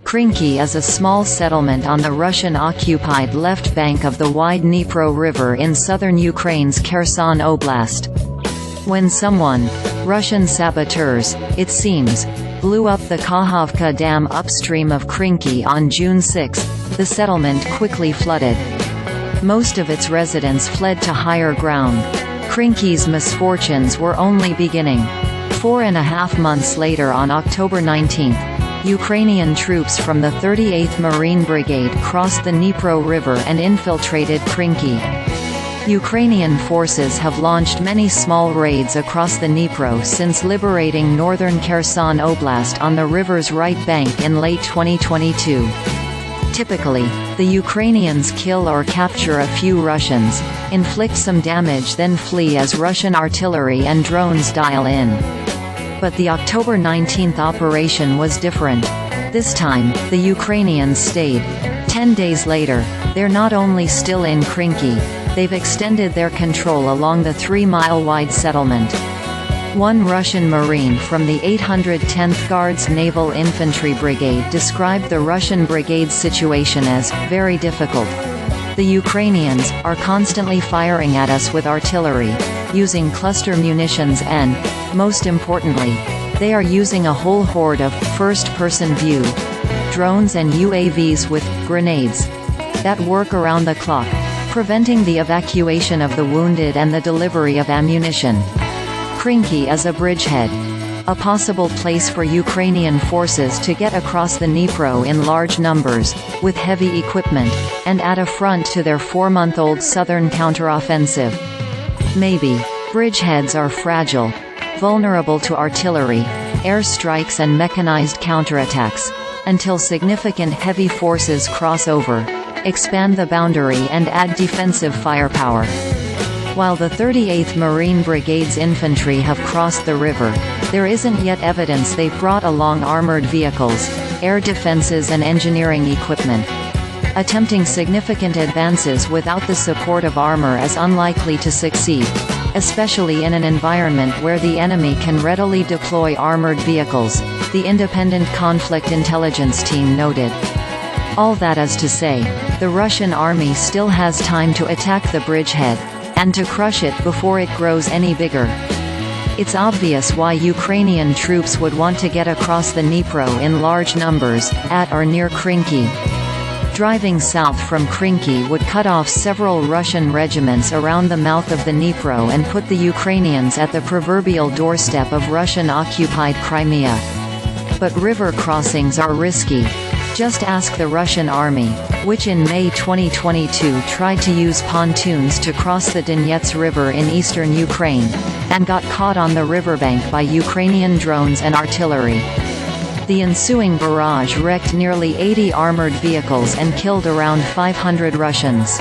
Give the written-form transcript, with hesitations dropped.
Krinky is a small settlement on the Russian-occupied left bank of the wide Dnipro River in southern Ukraine's Kherson Oblast. When someone, Russian saboteurs, it seems, blew up the Kakhovka Dam upstream of Krinky on June 6, the settlement quickly flooded. Most of its residents fled to higher ground. Krinky's misfortunes were only beginning. 4.5 months later, on October 19, Ukrainian troops from the 38th Marine Brigade crossed the Dnipro River and infiltrated Krinky. Ukrainian forces have launched many small raids across the Dnipro since liberating northern Kherson Oblast on the river's right bank in late 2022. Typically, the Ukrainians kill or capture a few Russians, inflict some damage, then flee as Russian artillery and drones dial in. But the October 19 operation was different. This time, the Ukrainians stayed. 10 days later, they're not only still in Krinky, they've extended their control along the 3-mile-wide settlement. One Russian Marine from the 810th Guards Naval Infantry Brigade described the Russian brigade's situation as very difficult. The Ukrainians are constantly firing at us with artillery, using cluster munitions and, most importantly, they are using a whole horde of first-person view drones and UAVs with grenades that work around the clock, preventing the evacuation of the wounded and the delivery of ammunition. Krinky is a bridgehead, a possible place for Ukrainian forces to get across the Dnipro in large numbers, with heavy equipment, and add a front to their 4-month-old southern counteroffensive. Maybe. Bridgeheads are fragile, vulnerable to artillery, air strikes and mechanized counterattacks, until significant heavy forces cross over, expand the boundary and add defensive firepower. While the 38th Marine Brigade's infantry have crossed the river, there isn't yet evidence they've brought along armored vehicles, air defenses and engineering equipment. Attempting significant advances without the support of armor is unlikely to succeed, especially in an environment where the enemy can readily deploy armored vehicles, the Independent Conflict Intelligence Team noted. All that is to say, the Russian army still has time to attack the bridgehead, and to crush it before it grows any bigger. It's obvious why Ukrainian troops would want to get across the Dnipro in large numbers, at or near Krinky. Driving south from Krinky would cut off several Russian regiments around the mouth of the Dnipro and put the Ukrainians at the proverbial doorstep of Russian-occupied Crimea. But river crossings are risky. Just ask the Russian army, which in May 2022 tried to use pontoons to cross the Dnipro River in eastern Ukraine, and got caught on the riverbank by Ukrainian drones and artillery. The ensuing barrage wrecked nearly 80 armored vehicles and killed around 500 Russians.